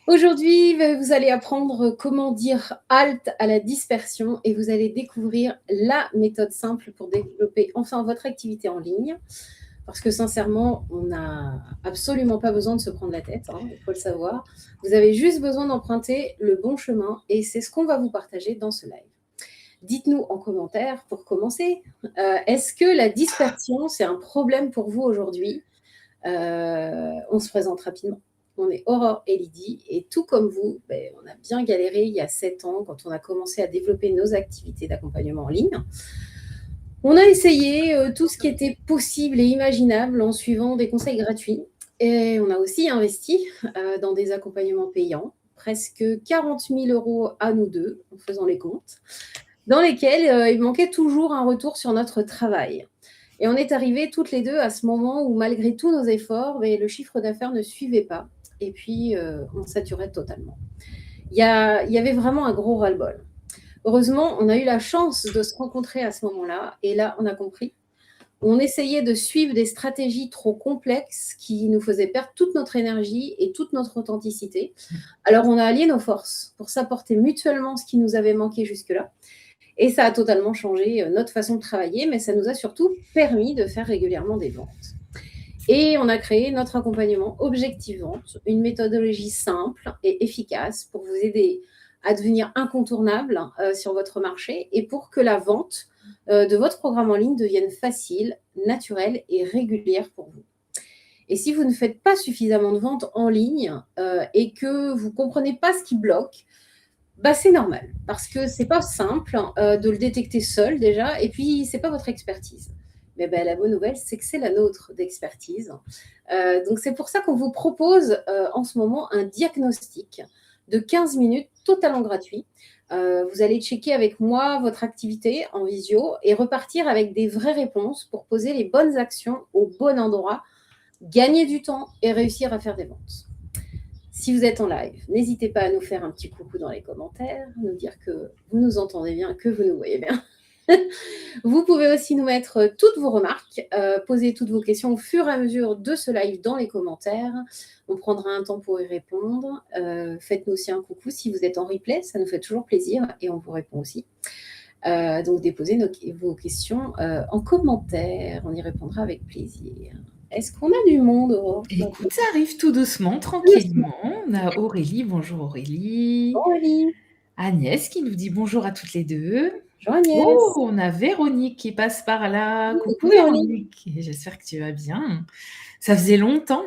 Aujourd'hui, vous allez apprendre comment dire halt à la dispersion et vous allez découvrir la méthode simple pour développer enfin votre activité en ligne. Parce que sincèrement, on n'a absolument pas besoin de se prendre la tête, hein, il faut le savoir. Vous avez juste besoin d'emprunter le bon chemin et c'est ce qu'on va vous partager dans ce live. Dites-nous en commentaire, pour commencer, est-ce que la dispersion, c'est un problème pour vous aujourd'hui? On se présente rapidement. On est Aurore et Lydie et tout comme vous, on a bien galéré il y a 7 ans quand on a commencé à développer nos activités d'accompagnement en ligne. On a essayé tout ce qui était possible et imaginable en suivant des conseils gratuits et on a aussi investi dans des accompagnements payants, presque 40 000 € à nous deux en faisant les comptes, dans lesquels il manquait toujours un retour sur notre travail. Et on est arrivés toutes les deux à ce moment où, malgré tous nos efforts, le chiffre d'affaires ne suivait pas. Et puis, on saturait totalement. Il y avait vraiment un gros ras-le-bol. Heureusement, on a eu la chance de se rencontrer à ce moment-là. Et là, on a compris. On essayait de suivre des stratégies trop complexes qui nous faisaient perdre toute notre énergie et toute notre authenticité. Alors, on a allié nos forces pour s'apporter mutuellement ce qui nous avait manqué jusque-là. Et ça a totalement changé notre façon de travailler, mais ça nous a surtout permis de faire régulièrement des ventes. Et on a créé notre accompagnement Objectif Vente, une méthodologie simple et efficace pour vous aider à devenir incontournable sur votre marché et pour que la vente de votre programme en ligne devienne facile, naturelle et régulière pour vous. Et si vous ne faites pas suffisamment de ventes en ligne et que vous ne comprenez pas ce qui bloque, c'est normal, parce que c'est pas simple de le détecter seul déjà, et puis c'est pas votre expertise. Mais la bonne nouvelle, c'est que c'est la nôtre d'expertise. Donc c'est pour ça qu'on vous propose en ce moment un diagnostic de 15 minutes totalement gratuit. Vous allez checker avec moi votre activité en visio et repartir avec des vraies réponses pour poser les bonnes actions au bon endroit, gagner du temps et réussir à faire des ventes. Si vous êtes en live, n'hésitez pas à nous faire un petit coucou dans les commentaires, nous dire que vous nous entendez bien, que vous nous voyez bien. Vous pouvez aussi nous mettre toutes vos remarques, poser toutes vos questions au fur et à mesure de ce live dans les commentaires. On prendra un temps pour y répondre. Faites-nous aussi un coucou si vous êtes en replay, ça nous fait toujours plaisir et on vous répond aussi. Donc déposez vos questions en commentaire, on y répondra avec plaisir. Est-ce qu'on a du monde, Aurore? Écoute, ça arrive tout doucement, tranquillement. On a Aurélie, bonjour Aurélie. Bonjour Aurélie. Agnès qui nous dit bonjour à toutes les deux. Bonjour Agnès. Oh, on a Véronique qui passe par là. Coucou Véronique, j'espère que tu vas bien. Ça faisait longtemps.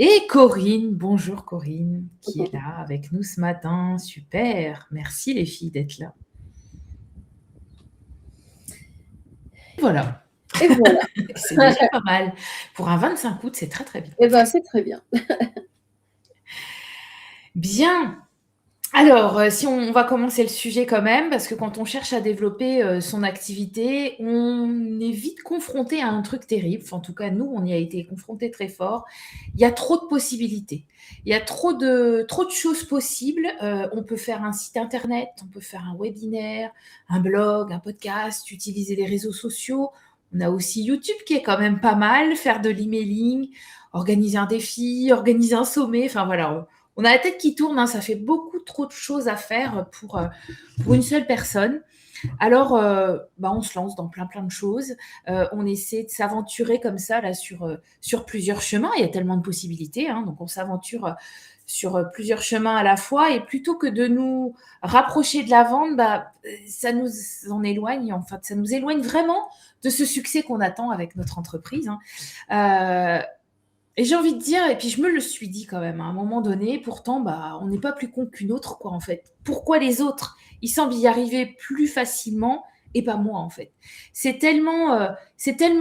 Et Corinne, bonjour Corinne, qui est là avec nous ce matin. Super, merci les filles d'être là. Voilà. Et voilà. C'est déjà pas mal. Pour un 25 août, c'est très très bien. Eh bien, c'est très bien. Bien. Alors, si on va commencer le sujet quand même, parce que quand on cherche à développer son activité, on est vite confronté à un truc terrible. Enfin, en tout cas, nous, on y a été confrontés très fort. Il y a trop de possibilités. Il y a trop de choses possibles. On peut faire un site internet, on peut faire un webinaire, un blog, un podcast, utiliser les réseaux sociaux. On a aussi YouTube qui est quand même pas mal, faire de l'emailing, organiser un défi, organiser un sommet. Enfin, voilà, on a la tête qui tourne, hein, ça fait beaucoup trop de choses à faire pour une seule personne. Alors, on se lance dans plein de choses. On essaie de s'aventurer comme ça là sur plusieurs chemins. Il y a tellement de possibilités, hein, donc on s'aventure sur plusieurs chemins à la fois. Et plutôt que de nous rapprocher de la vente, ça nous en éloigne. En fait, ça nous éloigne vraiment de ce succès qu'on attend avec notre entreprise. Hein. Et j'ai envie de dire, et puis je me le suis dit quand même, à un moment donné, pourtant, on n'est pas plus con qu'une autre, quoi, en fait. Pourquoi les autres, ils semblent y arriver plus facilement et pas moi, en fait. C'est tellement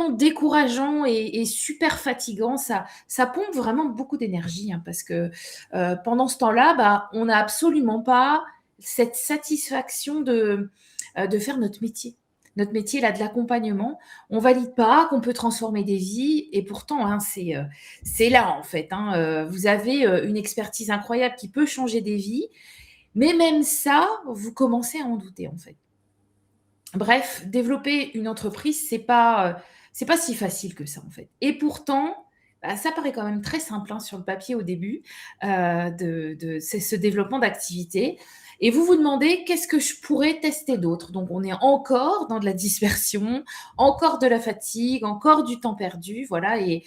décourageant et super fatigant. Ça pompe vraiment beaucoup d'énergie, hein, parce que pendant ce temps-là, on n'a absolument pas cette satisfaction de faire notre métier. Notre métier, là, de l'accompagnement, on valide pas qu'on peut transformer des vies, et pourtant, hein, c'est là, en fait. Hein, vous avez une expertise incroyable qui peut changer des vies, mais même ça, vous commencez à en douter, en fait. Bref, développer une entreprise, c'est pas si facile que ça, en fait. Et pourtant, Bah, ça paraît quand même très simple, hein, sur le papier au début, c'est ce développement d'activité et vous vous demandez: «Qu'est-ce que je pourrais tester d'autre?» Donc on est encore dans de la dispersion, encore de la fatigue, encore du temps perdu, voilà et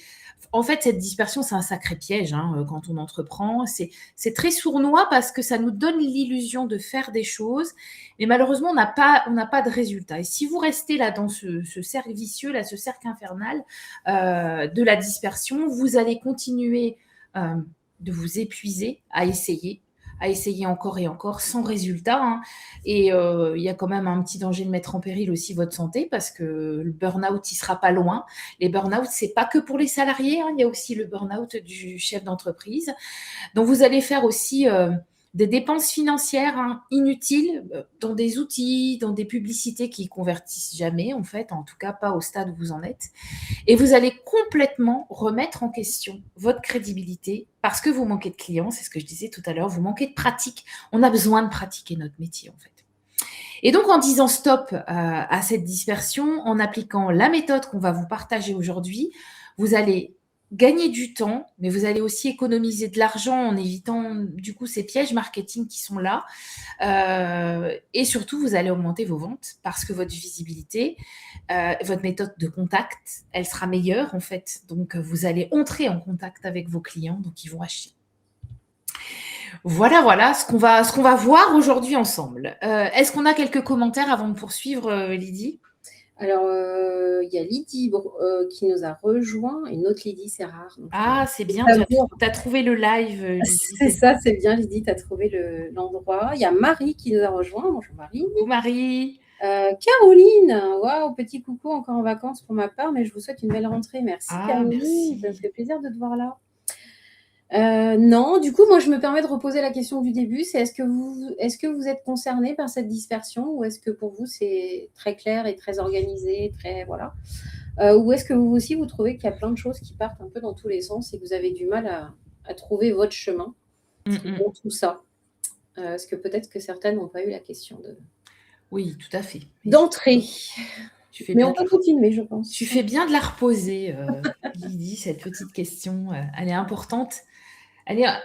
en fait, cette dispersion, c'est un sacré piège, hein, quand on entreprend. C'est très sournois parce que ça nous donne l'illusion de faire des choses, mais malheureusement, on n'a pas de résultat et si vous restez là dans ce cercle vicieux, là, ce cercle infernal, de la dispersion, vous allez continuer de vous épuiser à essayer encore et encore sans résultat, hein. Et il y a quand même un petit danger de mettre en péril aussi votre santé parce que le burn-out, il sera pas loin. Les burn-out, c'est pas que pour les salariés, hein, il y a aussi le burn-out du chef d'entreprise. Donc, vous allez faire aussi des dépenses financières, hein, inutiles dans des outils, dans des publicités qui convertissent jamais, en fait, en tout cas pas au stade où vous en êtes. Et vous allez complètement remettre en question votre crédibilité parce que vous manquez de clients, c'est ce que je disais tout à l'heure, vous manquez de pratique. On a besoin de pratiquer notre métier, en fait. Et donc, en disant stop à cette dispersion, en appliquant la méthode qu'on va vous partager aujourd'hui, vous allez gagner du temps, mais vous allez aussi économiser de l'argent en évitant du coup ces pièges marketing qui sont là. Et surtout, vous allez augmenter vos ventes parce que votre visibilité, votre méthode de contact, elle sera meilleure en fait. Donc, vous allez entrer en contact avec vos clients, donc ils vont acheter. Voilà, voilà ce qu'on va voir aujourd'hui ensemble. Est-ce qu'on a quelques commentaires avant de poursuivre, Lydie? Alors, il y a Lydie qui nous a rejoint. Une autre Lydie, c'est rare. Donc, Ah, c'est bien, tu as trouvé le live, Lydie. c'est ça, c'est bien, Lydie, tu as trouvé l'endroit. Il y a Marie qui nous a rejoint. Bonjour Marie. Coucou Marie. Caroline, waouh, petit coucou, encore en vacances pour ma part, mais je vous souhaite une belle rentrée. Merci Caroline, merci. ça me fait plaisir de te voir là. Non, du coup, moi, je me permets de reposer la question du début, c'est est-ce que vous êtes concerné par cette dispersion ou est-ce que pour vous, c'est très clair et très organisé, très voilà. Ou est-ce que vous aussi, vous trouvez qu'il y a plein de choses qui partent un peu dans tous les sens et que vous avez du mal à trouver votre chemin dans tout ça? Parce que peut-être que certaines n'ont pas eu la question Oui, tout à fait. d'entrée. Mais on peut bien continuer, je pense. tu fais bien de la reposer, Lydie, cette petite question, elle est importante.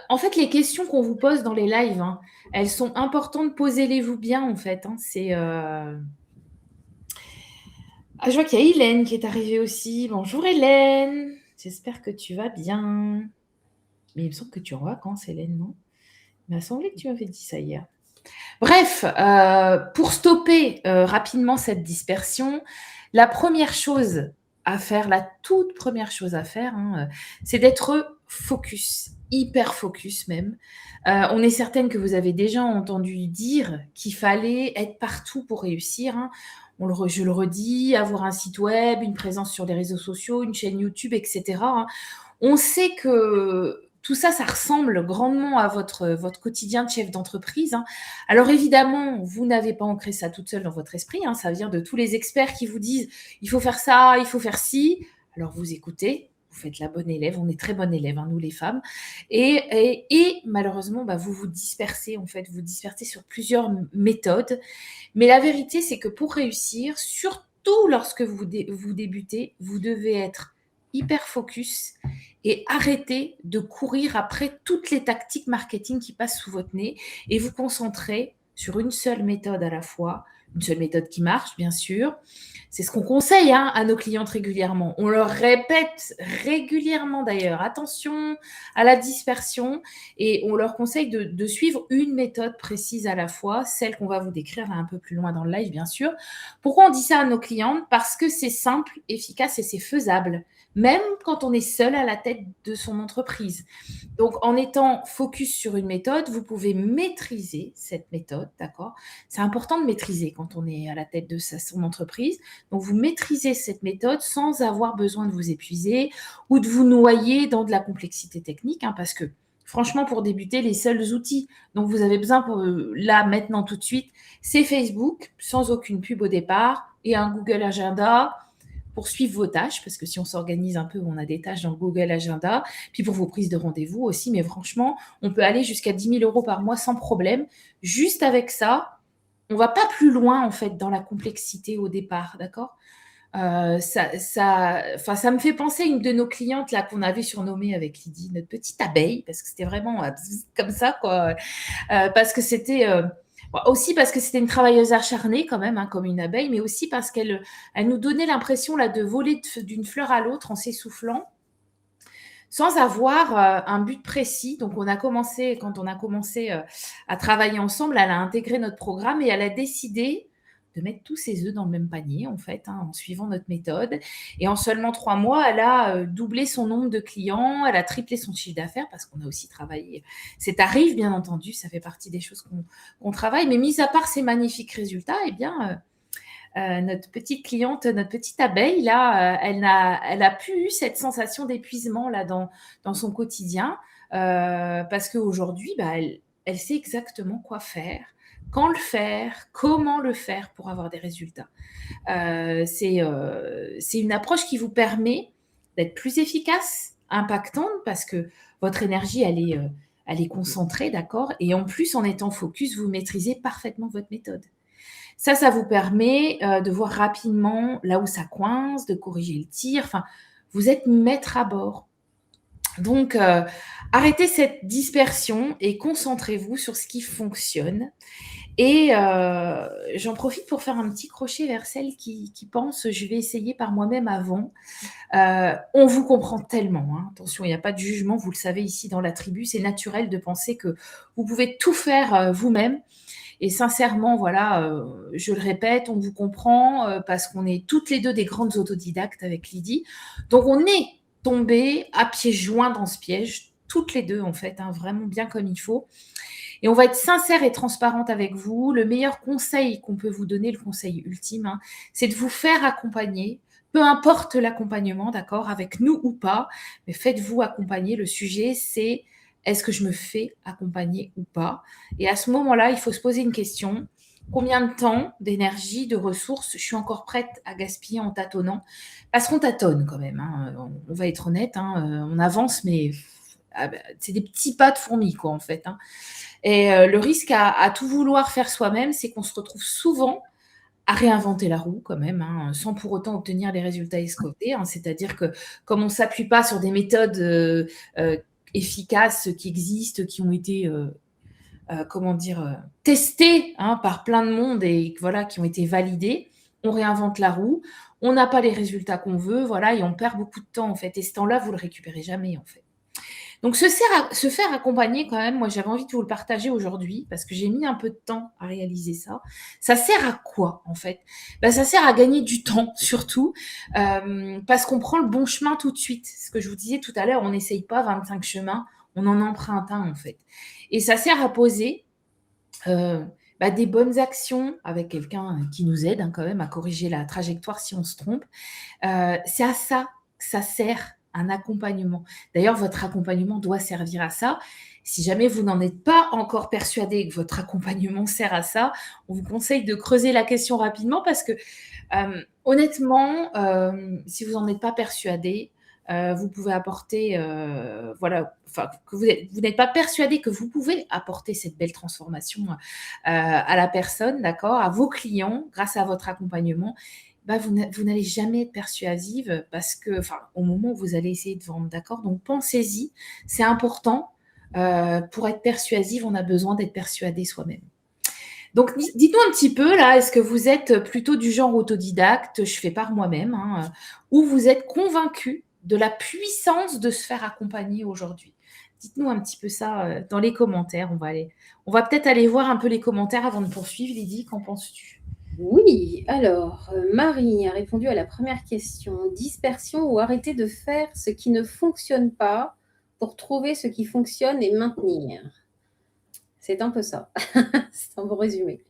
En fait, les questions qu'on vous pose dans les lives, hein, elles sont importantes, posez-les-vous bien en fait, hein. Ah, je vois qu'il y a Hélène qui est arrivée aussi. Bonjour Hélène, j'espère que tu vas bien. Mais il me semble que tu es en vacances, Hélène, non? Il m'a semblé que tu m'avais dit ça hier. Bref, pour stopper rapidement cette dispersion, la première chose à faire, la toute première chose à faire, hein, c'est d'être focus, hyper focus même. On est certaine que vous avez déjà entendu dire qu'il fallait être partout pour réussir, hein. Je le redis, avoir un site web, une présence sur les réseaux sociaux, une chaîne YouTube, etc., hein. On sait que tout ça, ça ressemble grandement à votre quotidien de chef d'entreprise, hein. Alors évidemment, vous n'avez pas ancré ça toute seule dans votre esprit, hein, ça vient de tous les experts qui vous disent: «Il faut faire ça, il faut faire ci». Alors vous écoutez, vous faites la bonne élève, on est très bonnes élèves, hein, nous les femmes et malheureusement, bah, vous vous dispersez en fait, vous vous dispersez sur plusieurs méthodes. Mais la vérité, c'est que pour réussir, surtout lorsque vous débutez, vous devez être hyper focus et arrêter de courir après toutes les tactiques marketing qui passent sous votre nez et vous concentrer sur une seule méthode à la fois, une seule méthode qui marche, bien sûr. C'est ce qu'on conseille, hein, à nos clientes régulièrement. On leur répète régulièrement d'ailleurs, attention à la dispersion et on leur conseille de suivre une méthode précise à la fois, celle qu'on va vous décrire là un peu plus loin dans le live, bien sûr. Pourquoi on dit ça à nos clientes? Parce que c'est simple, efficace et c'est faisable, même quand on est seul à la tête de son entreprise. Donc, en étant focus sur une méthode, vous pouvez maîtriser cette méthode, d'accord? C'est important de maîtriser quand on est à la tête de son entreprise. Donc, vous maîtrisez cette méthode sans avoir besoin de vous épuiser ou de vous noyer dans de la complexité technique, hein, parce que franchement, pour débuter, les seuls outils dont vous avez besoin pour là, maintenant, tout de suite, c'est Facebook, sans aucune pub au départ, et un Google Agenda pour suivre vos tâches, parce que si on s'organise un peu, on a des tâches dans le Google Agenda, puis pour vos prises de rendez-vous aussi, mais franchement, on peut aller jusqu'à 10 000 € par mois sans problème. Juste avec ça, on ne va pas plus loin, en fait, dans la complexité au départ, d'accord? Ça me fait penser à une de nos clientes là qu'on avait surnommée avec Lydie, notre petite abeille, parce que c'était vraiment comme ça, quoi. Parce que c'était aussi parce que c'était une travailleuse acharnée quand même, hein, comme une abeille, mais aussi parce qu'elle nous donnait l'impression là de voler d'une fleur à l'autre en s'essoufflant, sans avoir un but précis. Donc, quand on a commencé à travailler ensemble, elle a intégré notre programme et elle a décidé de mettre tous ses œufs dans le même panier, en fait, hein, en suivant notre méthode. Et en seulement 3 mois, elle a doublé son nombre de clients, elle a triplé son chiffre d'affaires parce qu'on a aussi travaillé ses tarifs, bien entendu, ça fait partie des choses qu'on travaille. Mais mis à part ces magnifiques résultats, eh bien, notre petite cliente, notre petite abeille, là, elle a plus eu cette sensation d'épuisement là dans son quotidien, parce qu'aujourd'hui, bah, elle sait exactement quoi faire, quand le faire, comment le faire pour avoir des résultats. C'est une approche qui vous permet d'être plus efficace, impactante, parce que votre énergie, elle est concentrée, d'accord? Et en plus, en étant focus, vous maîtrisez parfaitement votre méthode. Ça vous permet de voir rapidement là où ça coince, de corriger le tir. Enfin, vous êtes maître à bord. Donc, arrêtez cette dispersion et concentrez-vous sur ce qui fonctionne. Et j'en profite pour faire un petit crochet vers celles qui pensent je vais essayer par moi-même avant. On vous comprend tellement, hein. Attention, il n'y a pas de jugement, vous le savez ici dans la tribu, c'est naturel de penser que vous pouvez tout faire vous-même. Et sincèrement, voilà, je le répète, on vous comprend parce qu'on est toutes les deux des grandes autodidactes avec Lydie. Donc, on est tombées à pieds joints dans ce piège, toutes les deux en fait, hein, vraiment bien comme il faut. Et on va être sincère et transparente avec vous. Le meilleur conseil qu'on peut vous donner, le conseil ultime, hein, c'est de vous faire accompagner. Peu importe l'accompagnement, d'accord, avec nous ou pas, mais faites-vous accompagner. Le sujet, c'est est-ce que je me fais accompagner ou pas? Et à ce moment-là, il faut se poser une question. Combien de temps, d'énergie, de ressources je suis encore prête à gaspiller en tâtonnant? Parce qu'on tâtonne quand même, hein, on va être honnête, hein, on avance, mais c'est des petits pas de fourmis, quoi, en fait, hein. Et le risque à tout vouloir faire soi-même, c'est qu'on se retrouve souvent à réinventer la roue quand même, hein, sans pour autant obtenir les résultats escomptés, hein. C'est-à-dire que comme on ne s'appuie pas sur des méthodes efficaces qui existent, qui ont été testées, hein, par plein de monde et voilà, qui ont été validées, on réinvente la roue, on n'a pas les résultats qu'on veut, voilà, et on perd beaucoup de temps en fait. Et ce temps-là, vous le récupérez jamais en fait. Donc se faire accompagner quand même, moi j'avais envie de vous le partager aujourd'hui parce que j'ai mis un peu de temps à réaliser ça. Ça sert à quoi en fait? Ça sert à gagner du temps surtout parce qu'on prend le bon chemin tout de suite. Ce que je vous disais tout à l'heure, on n'essaye pas 25 chemins, on en emprunte un en fait. Et ça sert à poser des bonnes actions avec quelqu'un qui nous aide quand même à corriger la trajectoire si on se trompe. C'est à ça que ça sert un accompagnement. D'ailleurs, votre accompagnement doit servir à ça. Si jamais vous n'en êtes pas encore persuadé que votre accompagnement sert à ça, on vous conseille de creuser la question rapidement parce que honnêtement, si vous n'en êtes pas persuadé, vous pouvez apporter, que vous n'êtes pas persuadé que vous pouvez apporter cette belle transformation à la personne, d'accord, à vos clients, grâce à votre accompagnement. Vous n'allez jamais être persuasive parce que, au moment où vous allez essayer de vendre, d'accord? Donc, pensez-y, c'est important. Pour être persuasive, on a besoin d'être persuadé soi-même. Donc, dites-nous un petit peu, là, est-ce que vous êtes plutôt du genre autodidacte, je fais par moi-même, hein, ou vous êtes convaincu de la puissance de se faire accompagner aujourd'hui? Dites-nous un petit peu ça dans les commentaires. On va peut-être aller voir un peu les commentaires avant de poursuivre. Lydie, qu'en penses-tu? Oui, alors, Marie a répondu à la première question. Dispersion ou arrêter de faire ce qui ne fonctionne pas pour trouver ce qui fonctionne et maintenir. C'est un peu ça. C'est un bon résumé.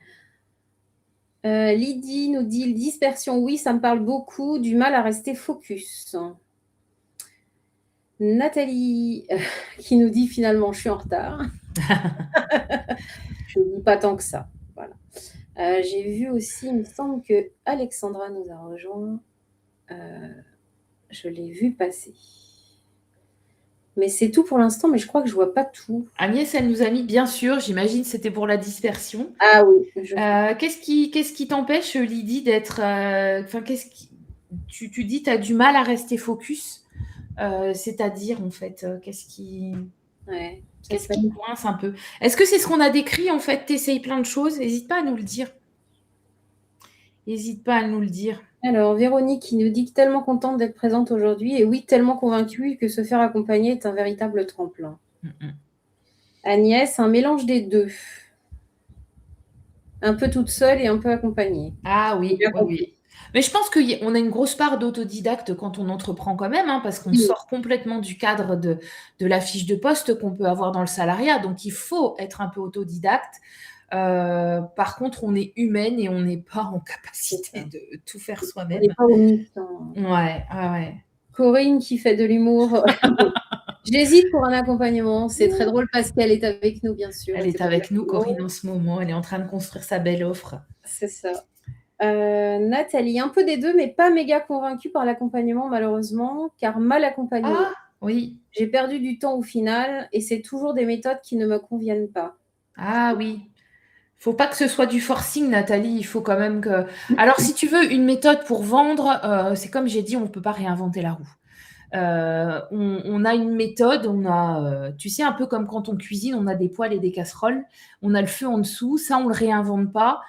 Lydie nous dit dispersion, oui, ça me parle beaucoup, du mal à rester focus. Nathalie qui nous dit finalement, je suis en retard. Je ne dis pas tant que ça. Voilà. J'ai vu aussi, il me semble que Alexandra nous a rejoint. Je l'ai vu passer. Mais c'est tout pour l'instant, mais je crois que je ne vois pas tout. Agnès, elle nous a mis, bien sûr, j'imagine c'était pour la dispersion. Ah oui. Qu'est-ce qui t'empêche, Lydie, d'être... tu dis, tu as du mal à rester focus. C'est-à-dire, en fait, qu'est-ce qui coince un peu? Est-ce que c'est ce qu'on a décrit, en fait? Tu essayes plein de choses. N'hésite pas à nous le dire. N'hésite pas à nous le dire. Alors, Véronique qui nous dit tellement contente d'être présente aujourd'hui et oui, tellement convaincue que se faire accompagner est un véritable tremplin. Agnès, un mélange des deux. Un peu toute seule et un peu accompagnée. Ah oui, oui. Mais je pense qu'on a une grosse part d'autodidacte quand on entreprend quand même, hein, parce qu'on sort complètement du cadre de la fiche de poste qu'on peut avoir dans le salariat. Donc, il faut être un peu autodidacte. Par contre, on est humaine et on n'est pas en capacité de tout faire soi-même. On n'est pas au mythe. Ouais. Corinne qui fait de l'humour. J'hésite pour un accompagnement. C'est très drôle parce qu'elle est avec nous, bien sûr. Elle est avec nous, Corinne, en ce moment. Elle est en train de construire sa belle offre. C'est ça. Nathalie, un peu des deux, mais pas méga convaincue par l'accompagnement, malheureusement, car mal accompagnée. Ah, oui. J'ai perdu du temps au final et c'est toujours des méthodes qui ne me conviennent pas. Ah oui. Faut pas que ce soit du forcing, Nathalie. Il faut quand même que. Alors, si tu veux une méthode pour vendre, c'est comme j'ai dit, on ne peut pas réinventer la roue. On a une méthode, tu sais, un peu comme quand on cuisine, on a des poêles et des casseroles, on a le feu en dessous, ça on le réinvente pas.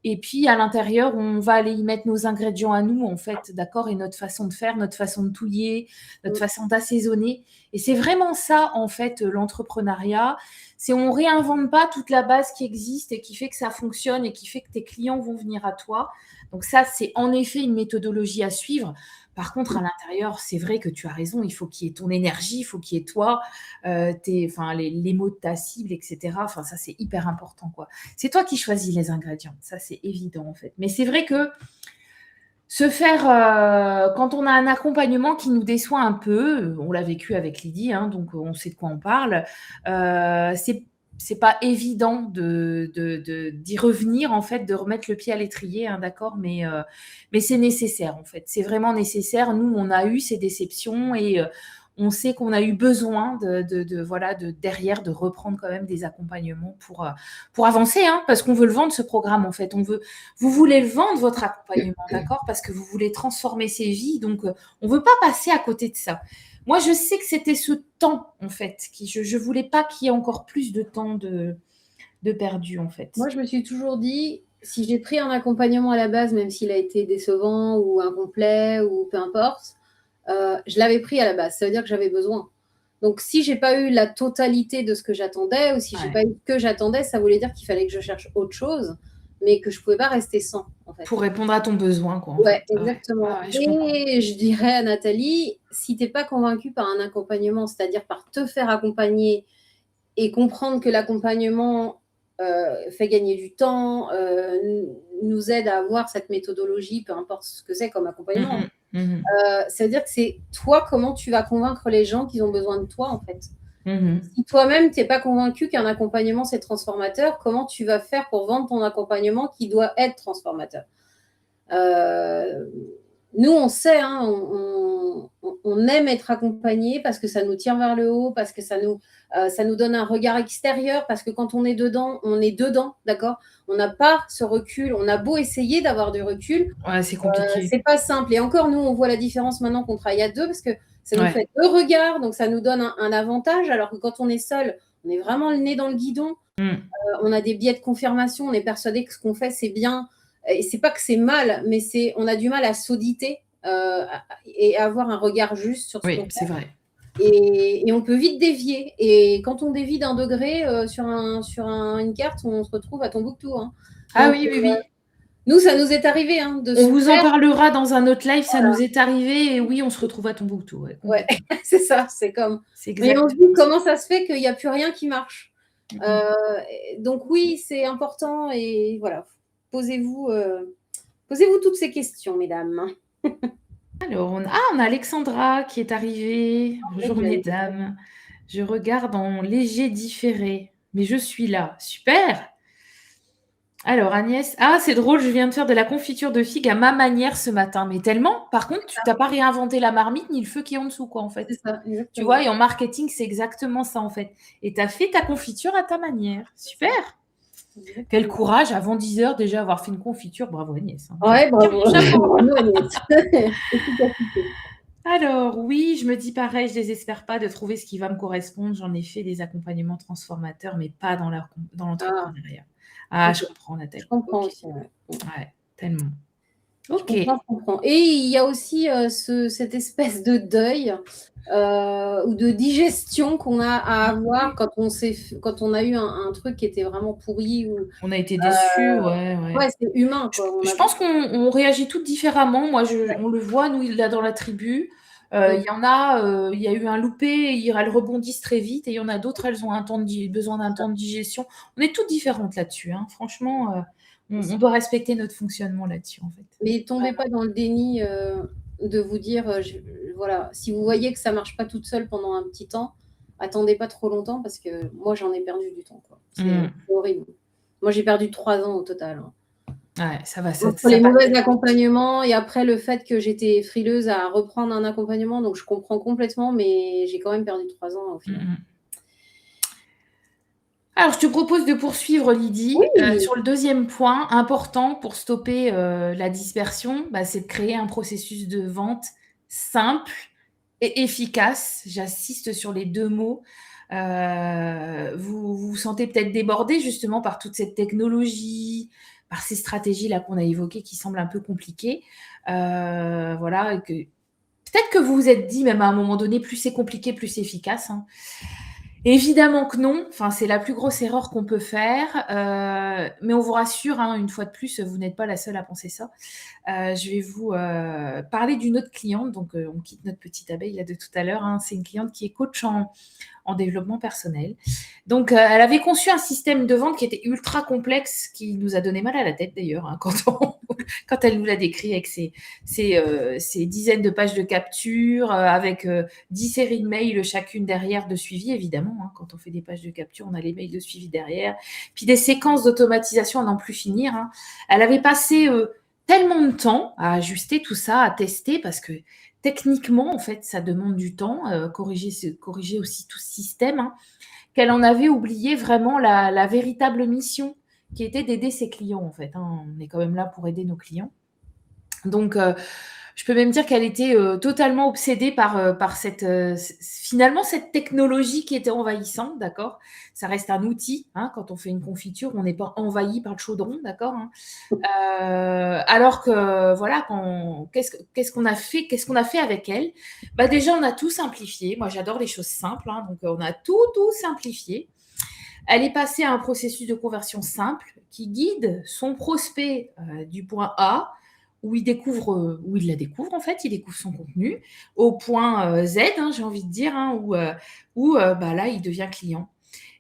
Et puis à l'intérieur, on va aller y mettre nos ingrédients à nous, en fait, d'accord, et notre façon de faire, notre façon de touiller, notre façon d'assaisonner. Et c'est vraiment ça, en fait, l'entrepreneuriat. C'est on réinvente pas toute la base qui existe et qui fait que ça fonctionne et qui fait que tes clients vont venir à toi. Donc ça, c'est en effet une méthodologie à suivre. Par contre, à l'intérieur, c'est vrai que tu as raison, il faut qu'il y ait ton énergie, il faut qu'il y ait toi, les mots de ta cible, etc. Enfin, ça, c'est hyper important, quoi. C'est toi qui choisis les ingrédients, ça, c'est évident, en fait. Mais c'est vrai que se faire, quand on a un accompagnement qui nous déçoit un peu, on l'a vécu avec Lydie, hein, donc on sait de quoi on parle, c'est pas évident d'y revenir, en fait, de remettre le pied à l'étrier, hein, d'accord, mais c'est nécessaire, en fait. C'est vraiment nécessaire. Nous, on a eu ces déceptions et on sait qu'on a eu besoin derrière de reprendre quand même des accompagnements pour avancer, hein, parce qu'on veut le vendre, ce programme, en fait. Vous voulez le vendre, votre accompagnement, d'accord, parce que vous voulez transformer ces vies, donc on veut pas passer à côté de ça. Moi, je sais que c'était ce temps, en fait, je voulais pas qu'il y ait encore plus de temps de perdu, en fait. Moi, je me suis toujours dit, si j'ai pris un accompagnement à la base, même s'il a été décevant ou incomplet ou peu importe, je l'avais pris à la base. Ça veut dire que j'avais besoin. Donc, si j'ai pas eu la totalité de ce que j'attendais ou si j'ai pas eu ce que j'attendais, ça voulait dire qu'il fallait que je cherche autre chose, mais que je pouvais pas rester sans, en fait. Pour répondre à ton besoin, quoi. Ouais, exactement. Et je dirais à Nathalie, si t'es pas convaincue par un accompagnement, c'est-à-dire par te faire accompagner et comprendre que l'accompagnement fait gagner du temps, nous aide à avoir cette méthodologie, peu importe ce que c'est comme accompagnement. Ça veut dire que c'est toi, comment tu vas convaincre les gens qu'ils ont besoin de toi, en fait. Si toi-même, tu n'es pas convaincu qu'un accompagnement, c'est transformateur, comment tu vas faire pour vendre ton accompagnement qui doit être transformateur? Nous, on sait, hein, on aime être accompagné parce que ça nous tire vers le haut, parce que ça nous donne un regard extérieur, parce que quand on est dedans, d'accord? On n'a pas ce recul. On a beau essayer d'avoir du recul. Ouais, c'est compliqué. C'est pas simple. Et encore, nous, on voit la différence maintenant qu'on travaille à deux parce que ça nous fait deux regards, donc ça nous donne un avantage, alors que quand on est seul, on est vraiment le nez dans le guidon. On a des biais de confirmation, on est persuadé que ce qu'on fait, c'est bien. Et c'est pas que c'est mal, mais on a du mal à s'auditer et avoir un regard juste sur ce qu'on fait. Oui, c'est vrai. Et on peut vite dévier. Et quand on dévie d'un degré sur une carte, on se retrouve à Tombouctou. Hein. Ah donc, oui. Nous, ça nous est arrivé. Hein, on vous en parlera dans un autre live, ça nous est arrivé. Et oui, on se retrouve à Tombouctou. Ouais, c'est ça. C'est comme. Mais on se dit comment ça se fait qu'il n'y a plus rien qui marche. Donc oui, c'est important. Et voilà. Posez-vous toutes ces questions, mesdames. Alors, on a Alexandra qui est arrivée. Bonjour, mesdames. Je regarde en léger différé, mais je suis là. Super. Alors, Agnès, c'est drôle, je viens de faire de la confiture de figues à ma manière ce matin. Mais tellement, par contre, tu n'as pas réinventé la marmite ni le feu qui est en dessous, quoi, en fait. C'est ça, exactement. Tu vois, et en marketing, c'est exactement ça, en fait. Et tu as fait ta confiture à ta manière. Super. Quel Exactement. courage, avant 10 heures déjà avoir fait une confiture. Bravo Agnès, hein. Je Ouais, tire bravo. mon chapeau. Bravo, Agnès. Efficacité. Alors oui, je me dis pareil, je désespère pas de trouver ce qui va me correspondre. J'en ai fait des accompagnements transformateurs, mais pas dans Ah, l'entrepreneuriat. Ah, ok. je comprends Je Nathalie. comprends OK. aussi, ouais. Ouais, tellement. Je OK. comprends, je comprends. Et il y a aussi cette espèce de deuil ou de digestion qu'on a à avoir Mmh. quand on a eu un truc qui était vraiment pourri. Ou, On a été déçus, ouais, ouais. ouais, c'est humain, Je quoi. On je a... pense qu'on réagit toutes différemment. Moi, Ouais. on le voit, nous, là, dans la tribu. Il Mm. y en a, il y a eu un loupé, elles rebondissent très vite et il y en a d'autres, elles ont besoin d'un temps de digestion. On est toutes différentes là-dessus, hein. Franchement, on doit respecter notre fonctionnement là-dessus, en fait. Mais tombez Vraiment. pas dans le déni de vous dire, voilà, si vous voyez que ça marche pas toute seule pendant un petit temps, attendez pas trop longtemps parce que moi j'en ai perdu du temps, quoi. C'est Mmh. horrible. Moi j'ai perdu 3 ans au total, hein. Ouais, ça va, Entre ça les passe mauvais tellement vite. accompagnements et après le fait que j'étais frileuse à reprendre un accompagnement, donc je comprends complètement, mais j'ai quand même perdu 3 ans au Mmh final. mh. Alors, je te propose de poursuivre Lydie, Oui! sur le deuxième point important pour stopper, la dispersion, bah, c'est de créer un processus de vente simple et efficace. J'insiste sur les 2 mots. Vous vous sentez peut-être débordé justement par toute cette technologie, par ces stratégies-là qu'on a évoquées qui semblent un peu compliquées. Voilà et que peut-être que vous vous êtes dit même à un moment donné: «Plus c'est compliqué, plus c'est efficace», hein. Évidemment que non, enfin, c'est la plus grosse erreur qu'on peut faire, mais on vous rassure, hein, une fois de plus, vous n'êtes pas la seule à penser ça. Je vais vous, parler d'une autre cliente, donc on quitte notre petite abeille là de tout à l'heure, hein. C'est une cliente qui est coach en développement personnel. Donc, elle avait conçu un système de vente qui était ultra complexe, qui nous a donné mal à la tête d'ailleurs, hein, quand elle nous l'a décrit avec ses dizaines de pages de capture, avec 10 séries de mails chacune derrière de suivi, évidemment. Hein, quand on fait des pages de capture, on a les mails de suivi derrière. Puis des séquences d'automatisation à n'en plus finir. Hein. Elle avait passé tellement de temps à ajuster tout ça, à tester, parce que techniquement, en fait, ça demande du temps, corriger aussi tout ce système, hein, qu'elle en avait oublié vraiment la véritable mission qui était d'aider ses clients, en fait. Hein. On est quand même là pour aider nos clients. Donc, je peux même dire qu'elle était totalement obsédée par finalement cette technologie qui était envahissante, d'accord. Ça reste un outil, hein, quand on fait une confiture, on n'est pas envahi par le chaudron, d'accord. Hein. Alors que voilà, qu'est-ce qu'on a fait avec elle. Bah déjà, on a tout simplifié. Moi, j'adore les choses simples, hein, donc on a tout simplifié. Elle est passée à un processus de conversion simple qui guide son prospect du point A, où il la découvre en fait, il découvre son contenu, au point Z, hein, j'ai envie de dire, hein, où bah, là, il devient client.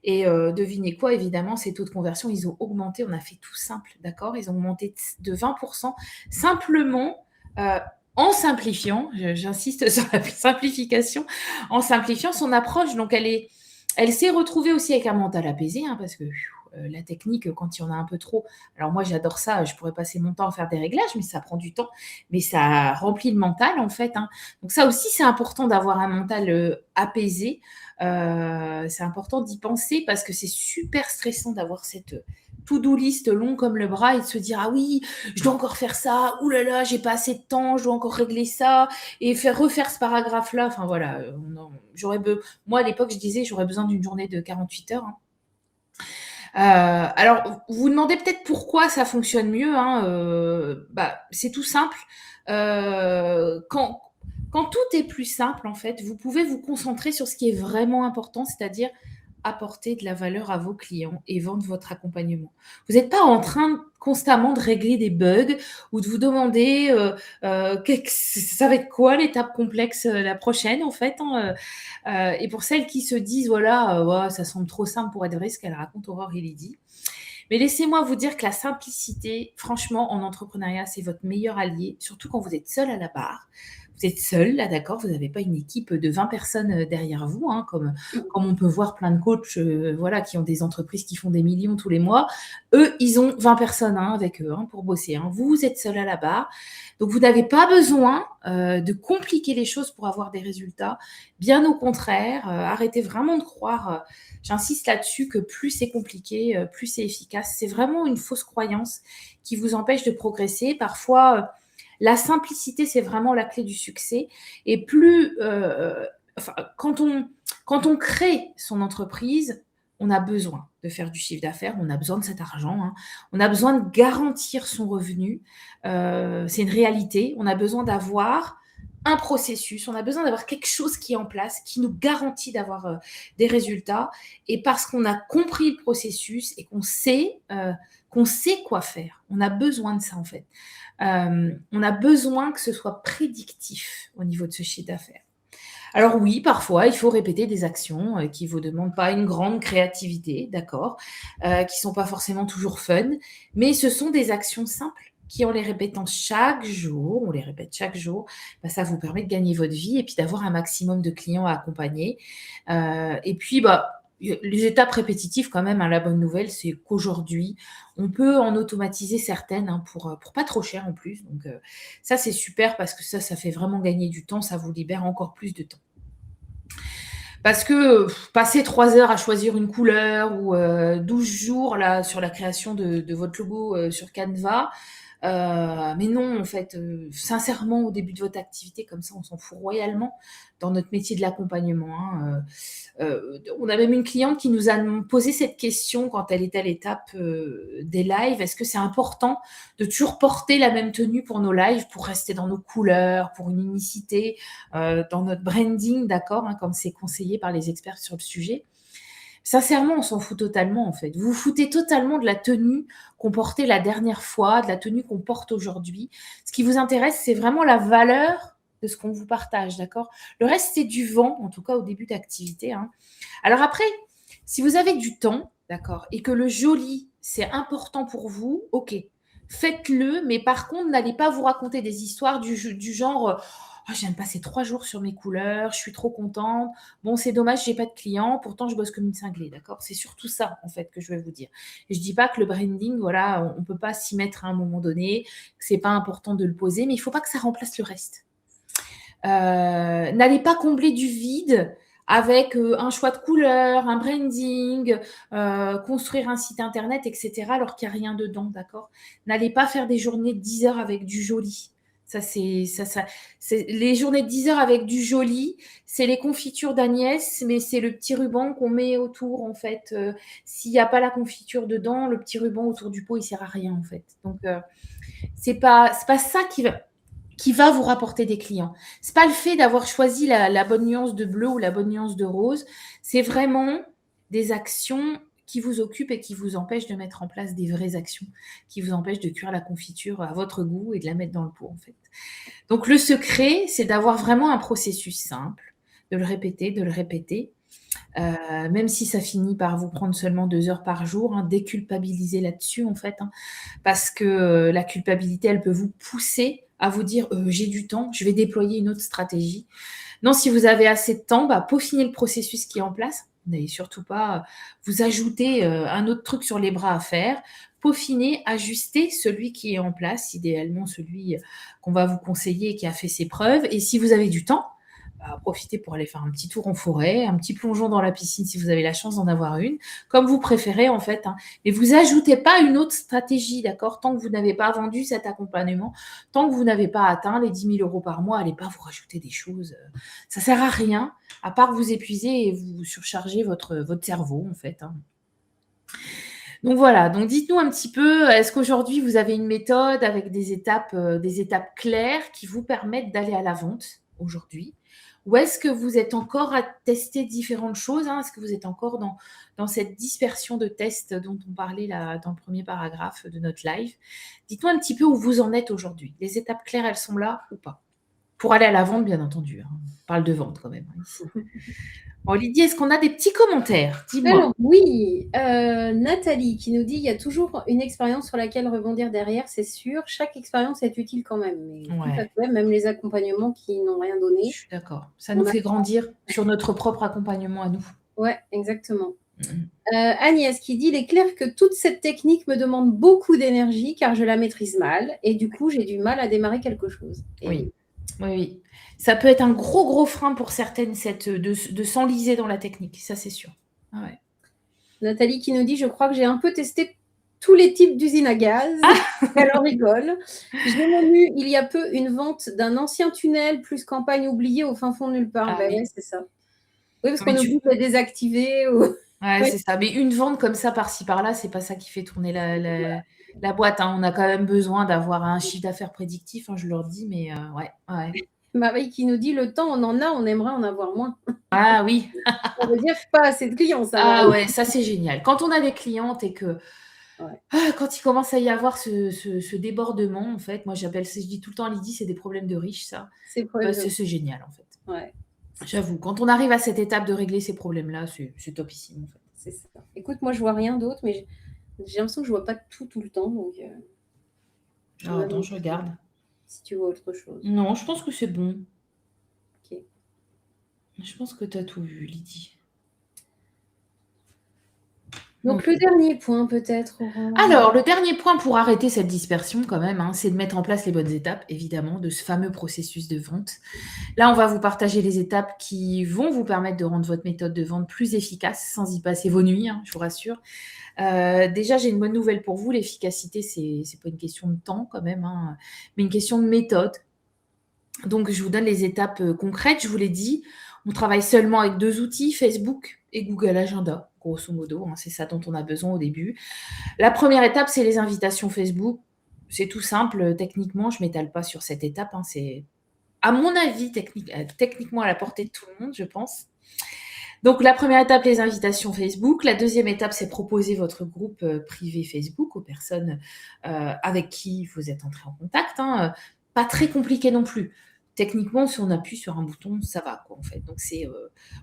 Et devinez quoi, évidemment, ces taux de conversion, ils ont augmenté. On a fait tout simple, d'accord. Ils ont augmenté de 20%, simplement en simplifiant, j'insiste sur la simplification, en simplifiant son approche. Donc, elle s'est retrouvée aussi avec un mental apaisé, hein, parce que la technique, quand il y en a un peu trop, alors moi j'adore ça, je pourrais passer mon temps à faire des réglages, mais ça prend du temps, mais ça remplit le mental en fait. Hein. Donc ça aussi c'est important d'avoir un mental apaisé, c'est important d'y penser parce que c'est super stressant d'avoir cette to-do list long comme le bras et de se dire ah oui, je dois encore faire ça, ouh là là, j'ai pas assez de temps, je dois encore régler ça et refaire ce paragraphe là. Enfin voilà, moi à l'époque je disais j'aurais besoin d'une journée de 48 heures. Hein. Alors, vous vous demandez peut-être pourquoi ça fonctionne mieux. Hein, bah, c'est tout simple. Quand tout est plus simple, en fait, vous pouvez vous concentrer sur ce qui est vraiment important, c'est-à-dire apporter de la valeur à vos clients et vendre votre accompagnement. Vous n'êtes pas en train constamment de régler des bugs ou de vous demander ça va être quoi l'étape complexe la prochaine, en fait. Hein, et pour celles qui se disent, voilà, ouais, ça semble trop simple pour être vrai, ce qu'elle raconte Aurore et Lydie. Mais laissez-moi vous dire que la simplicité, franchement, en entrepreneuriat, c'est votre meilleur allié, surtout quand vous êtes seul à la barre. Vous êtes seul, là, d'accord, vous n'avez pas une équipe de 20 personnes derrière vous, hein, comme on peut voir plein de coachs voilà, qui ont des entreprises qui font des millions tous les mois. Eux, ils ont 20 personnes avec eux pour bosser. Vous êtes seul à la barre. Donc, vous n'avez pas besoin de compliquer les choses pour avoir des résultats. Bien au contraire, arrêtez vraiment de croire, j'insiste là-dessus, que plus c'est compliqué, plus c'est efficace. C'est vraiment une fausse croyance qui vous empêche de progresser. Parfois, la simplicité, c'est vraiment la clé du succès. Et plus, quand on crée son entreprise, on a besoin de faire du chiffre d'affaires, on a besoin de cet argent, on a besoin de garantir son revenu. C'est une réalité. On a besoin d'avoir un processus, on a besoin d'avoir quelque chose qui est en place, qui nous garantit d'avoir des résultats. Et parce qu'on a compris le processus et qu'on sait quoi faire, on a besoin de ça en fait. On a besoin que ce soit prédictif au niveau de ce chiffre d'affaires. Alors oui, parfois, il faut répéter des actions qui ne vous demandent pas une grande créativité, d'accord, qui ne sont pas forcément toujours fun, mais ce sont des actions simples qui, en les répétant chaque jour, on les répète chaque jour, ça vous permet de gagner votre vie et puis d'avoir un maximum de clients à accompagner. Et puis, les étapes répétitives quand même, la bonne nouvelle, c'est qu'aujourd'hui, on peut en automatiser certaines pour pas trop cher en plus. Donc, ça, c'est super parce que ça fait vraiment gagner du temps, ça vous libère encore plus de temps. Parce que passer 3 heures à choisir une couleur ou 12 jours là, sur la création de votre logo sur Canva, mais non, en fait, sincèrement, au début de votre activité, comme ça, on s'en fout royalement dans notre métier de l'accompagnement. On a même une cliente qui nous a posé cette question quand elle était à l'étape des lives. Est-ce que c'est important de toujours porter la même tenue pour nos lives, pour rester dans nos couleurs, pour une unicité, dans notre branding, d'accord, comme c'est conseillé par les experts sur le sujet? Sincèrement, on s'en fout totalement, en fait. Vous vous foutez totalement de la tenue qu'on portait la dernière fois, de la tenue qu'on porte aujourd'hui. Ce qui vous intéresse, c'est vraiment la valeur de ce qu'on vous partage, d'accord? Le reste, c'est du vent, en tout cas au début d'activité. Alors après, si vous avez du temps, d'accord, et que le joli, c'est important pour vous, ok, faites-le, mais par contre, n'allez pas vous raconter des histoires du genre oh, j'aime passer 3 jours sur mes couleurs, je suis trop contente. Bon, c'est dommage, j'ai pas de clients, pourtant je bosse comme une cinglée, d'accord? C'est surtout ça, en fait, que je vais vous dire. Et je dis pas que le branding, voilà, on peut pas s'y mettre à un moment donné, que c'est pas important de le poser, mais il faut pas que ça remplace le reste. N'allez pas combler du vide avec un choix de couleur, un branding, construire un site internet, etc., alors qu'il n'y a rien dedans, d'accord? N'allez pas faire des journées de 10 heures avec du joli. Les journées de 10 heures avec du joli, c'est les confitures d'Agnès, mais c'est le petit ruban qu'on met autour, en fait. S'il n'y a pas la confiture dedans, le petit ruban autour du pot, il ne sert à rien, en fait. Donc, c'est pas ça qui va vous rapporter des clients. C'est pas le fait d'avoir choisi la bonne nuance de bleu ou la bonne nuance de rose. C'est vraiment des actions qui vous occupent et qui vous empêchent de mettre en place des vraies actions, qui vous empêchent de cuire la confiture à votre goût et de la mettre dans le pot, en fait. Donc, le secret, c'est d'avoir vraiment un processus simple, de le répéter, même si ça finit par vous prendre seulement 2 heures par jour, déculpabiliser là-dessus, en fait, parce que la culpabilité, elle peut vous pousser à vous dire j'ai du temps, je vais déployer une autre stratégie. Non, si vous avez assez de temps, peaufinez le processus qui est en place. N'allez surtout pas vous ajouter un autre truc sur les bras à faire. Peaufinez, ajustez celui qui est en place, idéalement celui qu'on va vous conseiller et qui a fait ses preuves. Et si vous avez du temps, profitez pour aller faire un petit tour en forêt, un petit plongeon dans la piscine si vous avez la chance d'en avoir une, comme vous préférez en fait. Mais vous ajoutez pas une autre stratégie, d'accord? Tant que vous n'avez pas vendu cet accompagnement, tant que vous n'avez pas atteint les 10 000 € par mois, allez pas vous rajouter des choses. Ça sert à rien, à part vous épuiser et vous surcharger votre cerveau en fait. Donc voilà, donc dites-nous un petit peu, est-ce qu'aujourd'hui vous avez une méthode avec des étapes claires qui vous permettent d'aller à la vente aujourd'hui? Ou est-ce que vous êtes encore à tester différentes choses? Est-ce que vous êtes encore dans cette dispersion de tests dont on parlait là, dans le premier paragraphe de notre live? Dites-moi un petit peu où vous en êtes aujourd'hui. Les étapes claires, elles sont là ou pas? pour aller à la vente, bien entendu. On parle de vente quand même, ici. Bon, Lydie, est-ce qu'on a des petits commentaires? Dis-moi. Alors oui, Nathalie qui nous dit: «Il y a toujours une expérience sur laquelle rebondir derrière, c'est sûr. Chaque expérience est utile quand même». Mais tout à Ouais, fait, même les accompagnements qui n'ont rien je donné, suis d'accord. Ça nous on a fait grandir sur notre propre accompagnement à nous. ouais, exactement. Mmh. Agnès qui dit: «Il est clair que toute cette technique me demande beaucoup d'énergie car je la maîtrise mal et du coup, j'ai du mal à démarrer quelque chose». Et Oui, oui. oui, oui. Ça peut être un gros, gros frein pour certaines, de s'enliser dans la technique, ça c'est sûr. Ah ouais. Nathalie qui nous dit: «Je crois que j'ai un peu testé tous les types d'usines à gaz». Elle en rigole. «J'ai même eu, il y a peu, une vente d'un ancien tunnel plus campagne oubliée au fin fond de nulle part». Ah Bah ouais, oui. c'est ça. Oui, parce Non mais qu'on oublie de la désactiver ou ouais, oui, c'est ça. Mais une vente comme ça par-ci par-là, c'est pas ça qui fait tourner la boîte, hein. On a quand même besoin d'avoir un chiffre d'affaires prédictif, hein, je leur dis, mais ouais, ouais. Marie qui nous dit: «Le temps, on en a, on aimerait en avoir moins». Ah oui. Ça veut dire pas assez de clients ça, Ah Marie. ouais, ça c'est génial. Quand on a des clientes et que Ouais, quand il commence à y avoir ce débordement, en fait, moi j'appelle ça, je dis tout le temps à Lydie, c'est des problèmes de riches ça. c'est le problème de C'est génial en fait. ouais, J'avoue, quand on arrive à cette étape de régler ces problèmes-là, c'est topissime en fait. c'est ça. Écoute, moi, je vois rien d'autre, mais j'ai l'impression que je vois pas tout, tout le temps, donc je Alors me attends, demande je regarde. si tu vois autre chose. Non, je pense que c'est bon. OK. Je pense que tu as tout vu, Lydie. Donc le OK. dernier point peut-être, Aurore? Alors, le dernier point pour arrêter cette dispersion quand même, hein, c'est de mettre en place les bonnes étapes, évidemment, de ce fameux processus de vente. Là, on va vous partager les étapes qui vont vous permettre de rendre votre méthode de vente plus efficace sans y passer vos nuits, hein, je vous rassure. Déjà, j'ai une bonne nouvelle pour vous. L'efficacité, c'est pas une question de temps quand même, hein, mais une question de méthode. Donc, je vous donne les étapes concrètes. Je vous l'ai dit, on travaille seulement avec 2 outils, Facebook et Google Agenda, grosso modo, hein, c'est ça dont on a besoin au début. La première étape, c'est les invitations Facebook. C'est tout simple, techniquement, je m'étale pas sur cette étape, hein, c'est à mon avis techniquement à la portée de tout le monde, je pense. Donc la première étape, les invitations Facebook. La deuxième étape, c'est proposer votre groupe privé Facebook aux personnes avec qui vous êtes entré en contact, hein. Pas très compliqué non plus. Techniquement, si on appuie sur un bouton, ça va quoi en fait. Donc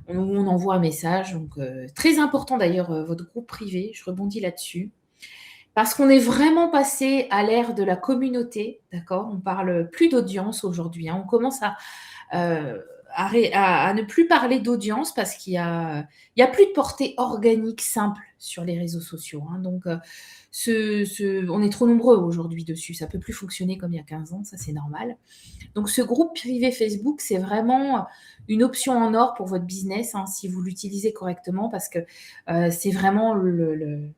on envoie un message. Donc très important d'ailleurs votre groupe privé. Je rebondis là-dessus. Parce qu'on est vraiment passé à l'ère de la communauté, d'accord? On parle plus d'audience aujourd'hui, hein. On commence heu, à ne plus parler d'audience parce qu'il y a plus de portée organique simple sur les réseaux sociaux, hein. Donc on est trop nombreux aujourd'hui dessus. Ça peut plus fonctionner comme il y a 15 ans, ça c'est normal. Donc ce groupe privé Facebook, c'est vraiment une option en or pour votre business, hein, si vous l'utilisez correctement parce que, c'est vraiment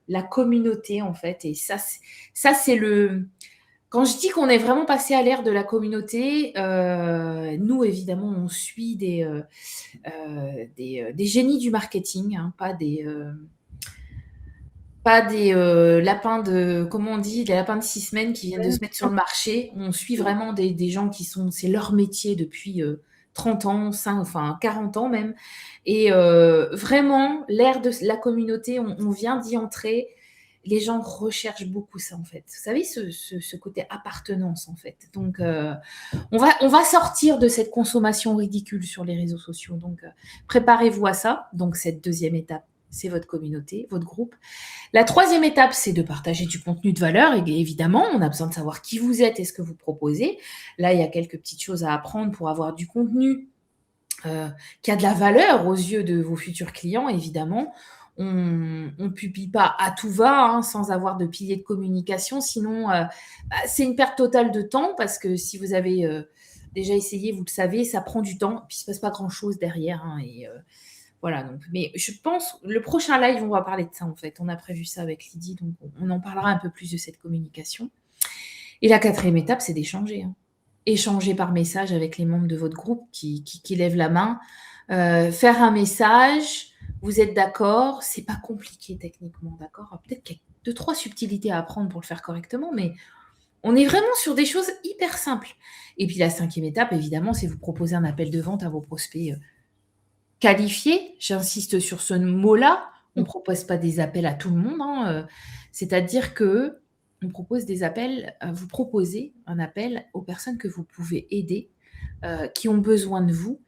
la communauté en fait et ça c'est le quand je dis qu'on est vraiment passé à l'ère de la communauté, nous évidemment on suit des génies du marketing, hein, pas des lapins de comment on dit? Des lapins de 6 semaines qui viennent de se mettre sur le marché. On suit vraiment des gens qui sont c'est leur métier depuis, 30 ans, enfin 40 ans même et vraiment l'ère de la communauté, on vient d'y entrer. Les gens recherchent beaucoup ça, en fait. Vous savez, ce côté appartenance, en fait. Donc on va sortir de cette consommation ridicule sur les réseaux sociaux. Donc préparez-vous à ça. Donc cette deuxième étape, c'est votre communauté, votre groupe. La troisième étape, c'est de partager du contenu de valeur. Et évidemment, on a besoin de savoir qui vous êtes et ce que vous proposez. Là, il y a quelques petites choses à apprendre pour avoir du contenu qui a de la valeur aux yeux de vos futurs clients, évidemment. On ne publie pas à tout va, hein, sans avoir de pilier de communication. Sinon, c'est une perte totale de temps parce que si vous avez déjà essayé, vous le savez, ça prend du temps. Puis il ne se passe pas grand-chose derrière, hein, et voilà, donc, mais je pense, le prochain live, on va parler de ça en fait. On a prévu ça avec Lydie, donc on en parlera un peu plus de cette communication. Et la quatrième étape, c'est d'échanger, hein. Échanger par message avec les membres de votre groupe qui lèvent la main. Faire un message, vous êtes d'accord, c'est pas compliqué techniquement, d'accord? Peut-être qu'il y a 2-3 subtilités à apprendre pour le faire correctement, mais on est vraiment sur des choses hyper simples. Et puis la cinquième étape, évidemment, c'est vous proposer un appel de vente à vos prospects qualifiés. J'insiste sur ce mot-là. On ne propose pas des appels à tout le monde, hein, c'est-à-dire que on propose des appels, vous proposez un appel aux personnes que vous pouvez aider, qui ont besoin de vous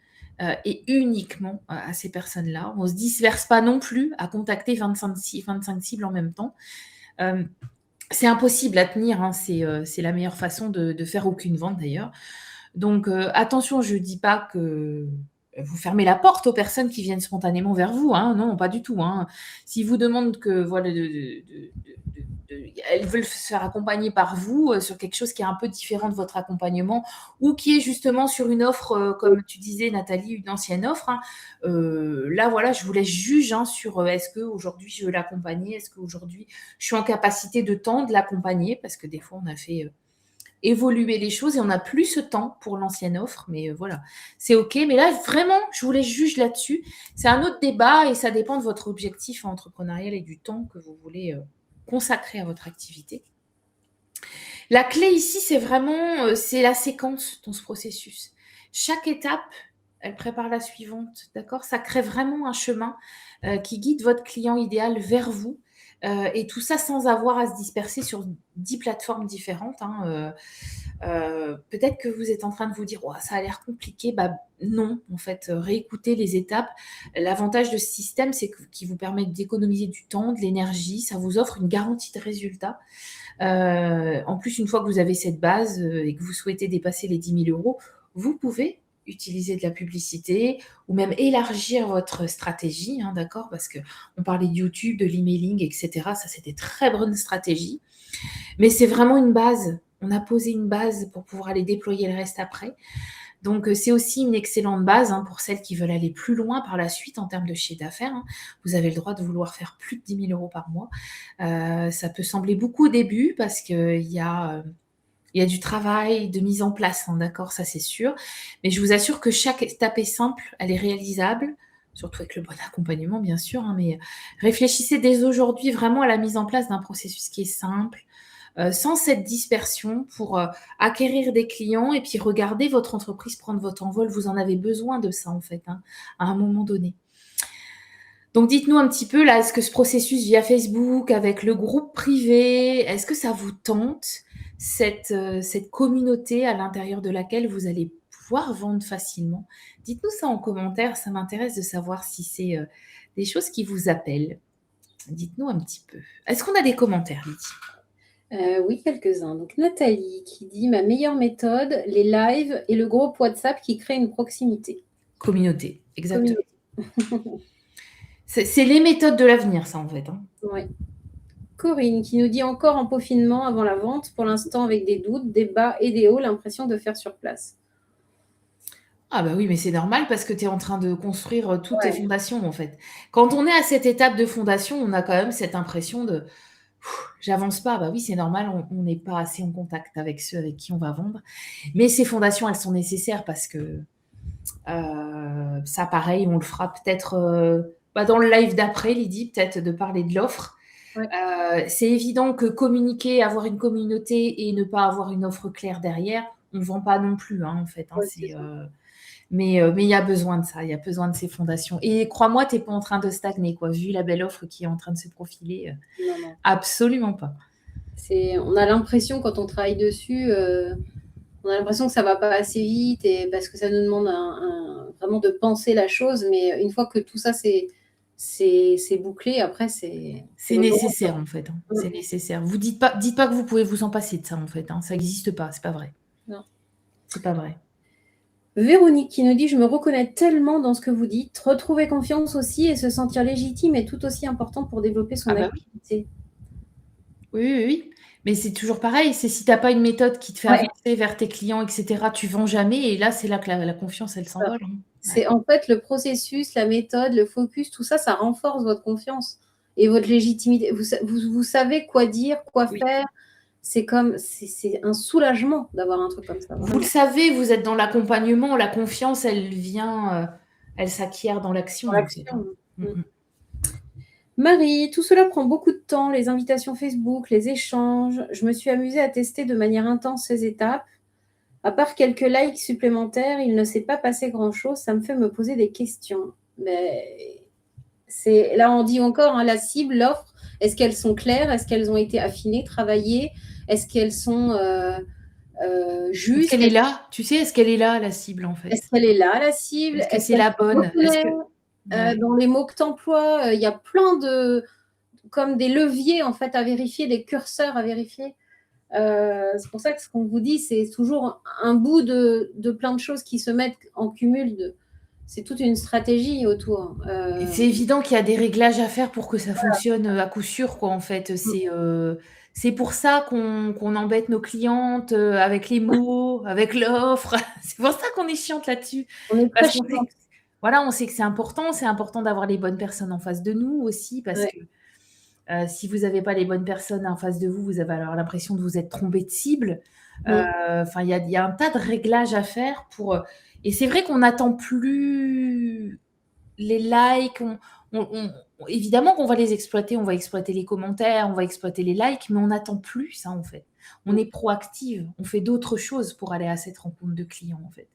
et uniquement à ces personnes-là. On ne se disperse pas non plus à contacter 25 cibles en même temps. C'est impossible à tenir, hein, c'est la meilleure façon de faire aucune vente d'ailleurs. Donc attention, je ne dis pas que vous fermez la porte aux personnes qui viennent spontanément vers vous, hein, non, pas du tout. Hein. S'ils vous demandent que voilà, elles veulent se faire accompagner par vous sur quelque chose qui est un peu différent de votre accompagnement ou qui est justement sur une offre, comme tu disais Nathalie, une ancienne offre. Hein, là, voilà, je vous laisse juge hein, sur est-ce qu'aujourd'hui je veux l'accompagner, est-ce qu'aujourd'hui je suis en capacité de temps de l'accompagner, parce que des fois on a fait évoluer les choses et on n'a plus ce temps pour l'ancienne offre, mais voilà, c'est OK. Mais là, vraiment, je vous laisse juge là-dessus. C'est un autre débat et ça dépend de votre objectif entrepreneurial et du temps que vous voulez consacrer à votre activité. La clé ici, c'est vraiment c'est la séquence dans ce processus. Chaque étape, elle prépare la suivante, d'accord? Ça crée vraiment un chemin qui guide votre client idéal vers vous. Et tout ça sans avoir à se disperser sur 10 plateformes différentes. Hein. Peut-être que vous êtes en train de vous dire oh, ça a l'air compliqué. Bah, non, en fait, réécoutez les étapes. L'avantage de ce système, c'est qu'il vous permet d'économiser du temps, de l'énergie. Ça vous offre une garantie de résultat. En plus, une fois que vous avez cette base et que vous souhaitez dépasser les 10 000 euros, vous pouvez utiliser de la publicité ou même élargir votre stratégie, hein, d'accord? Parce qu'on parlait de YouTube, de l'emailing, etc. Ça, c'est des très bonnes stratégies. Mais c'est vraiment une base. On a posé une base pour pouvoir aller déployer le reste après. Donc, c'est aussi une excellente base hein, pour celles qui veulent aller plus loin par la suite en termes de chiffre d'affaires. Hein. Vous avez le droit de vouloir faire plus de 10 000 euros par mois. Ça peut sembler beaucoup au début parce qu'il y a du travail de mise en place, hein, d'accord, ça c'est sûr. Mais je vous assure que chaque étape est simple, elle est réalisable, surtout avec le bon accompagnement, bien sûr. Hein, mais réfléchissez dès aujourd'hui vraiment à la mise en place d'un processus qui est simple, sans cette dispersion pour acquérir des clients et puis regarder votre entreprise prendre votre envol. Vous en avez besoin de ça, en fait, hein, à un moment donné. Donc, dites-nous un petit peu, là, est-ce que ce processus via Facebook, avec le groupe privé, est-ce que ça vous tente, cette communauté à l'intérieur de laquelle vous allez pouvoir vendre facilement? Dites-nous ça en commentaire, ça m'intéresse de savoir si c'est des choses qui vous appellent. Dites-nous un petit peu. Est-ce qu'on a des commentaires, Lydie? Oui, quelques-uns. Donc Nathalie qui dit ma meilleure méthode, les lives et le groupe WhatsApp qui crée une proximité. Communauté, exactement. C'est les méthodes de l'avenir, ça, en fait. Hein. Oui. Corinne qui nous dit encore en peaufinement avant la vente, pour l'instant avec des doutes, des bas et des hauts, l'impression de faire sur place. Ah bah oui, mais c'est normal parce que tu es en train de construire toutes tes fondations, en fait. Quand on est à cette étape de fondation, on a quand même cette impression de j'avance pas. Bah oui, c'est normal, on n'est pas assez en contact avec ceux avec qui on va vendre. Mais ces fondations, elles sont nécessaires parce que ça, pareil, on le fera peut-être dans le live d'après, Lydie, peut-être de parler de l'offre. Ouais. C'est évident que communiquer, avoir une communauté et ne pas avoir une offre claire derrière, on ne vend pas non plus, hein, en fait. Hein, ouais, mais il y a besoin de ça, il y a besoin de ces fondations. Et crois-moi, tu n'es pas en train de stagner, quoi, vu la belle offre qui est en train de se profiler. Non. Absolument pas. On a l'impression, quand on travaille dessus, on a l'impression que ça ne va pas assez vite et parce que ça nous demande vraiment de penser la chose. Mais une fois que tout ça, c'est bouclé, après, c'est nécessaire, en fait. Hein. C'est nécessaire. Vous dites pas que vous pouvez vous en passer de ça, en fait. Hein. Ça n'existe pas, c'est pas vrai. Non. C'est pas vrai. Véronique qui nous dit « Je me reconnais tellement dans ce que vous dites. Retrouver confiance aussi et se sentir légitime est tout aussi important pour développer son activité. » Oui. Mais c'est toujours pareil. C'est si tu n'as pas une méthode qui te fait avancer vers tes clients, etc., tu ne vends jamais. Et là, c'est là que la confiance, elle s'envole. Hein. C'est en fait le processus, la méthode, le focus, tout ça, ça renforce votre confiance et votre légitimité. Vous savez quoi dire, quoi faire. C'est un soulagement d'avoir un truc comme ça. Vraiment. Vous le savez, vous êtes dans l'accompagnement, la confiance, elle vient, elle s'acquiert dans l'action. Marie, tout cela prend beaucoup de temps, les invitations Facebook, les échanges. Je me suis amusée à tester de manière intense ces étapes. À part quelques likes supplémentaires, il ne s'est pas passé grand-chose. Ça me fait me poser des questions. Mais là, on dit encore la cible, l'offre. Est-ce qu'elles sont claires? Est-ce qu'elles ont été affinées, travaillées? Est-ce qu'elles sont Est-ce juste. qu'elle est là? Tu sais, est-ce qu'elle est là, la cible, en Est-ce fait? qu'elle est là, la cible? Est-ce que Est-ce c'est qu'elle la se bonne? Est-ce que reconnaît ouais. dans les mots que tu emploies? Il y a plein de comme des leviers, en fait, à vérifier, des curseurs à vérifier. C'est pour ça que ce qu'on vous dit, c'est toujours un bout de plein de choses qui se mettent en cumul. C'est toute une stratégie autour. Et c'est évident qu'il y a des réglages à faire pour que ça fonctionne, à coup sûr, quoi, en fait. C'est pour ça qu'on embête nos clientes, avec les mots, avec l'offre. C'est pour ça qu'on est chiante là-dessus. on est très Parce qu'on sait chiant. que voilà, on sait que c'est important d'avoir les bonnes personnes en face de nous aussi parce Ouais. que, si vous avez pas les bonnes personnes en face de vous, vous avez alors l'impression de vous être trompé de cible. Mm. Enfin, il y a un tas de réglages à faire pour, et c'est vrai qu'on n'attend plus les likes, évidemment qu'on va les exploiter, on va exploiter les commentaires, on va exploiter les likes, mais on n'attend plus ça en fait. On Mm. est proactive, on fait d'autres choses pour aller à cette rencontre de clients en fait.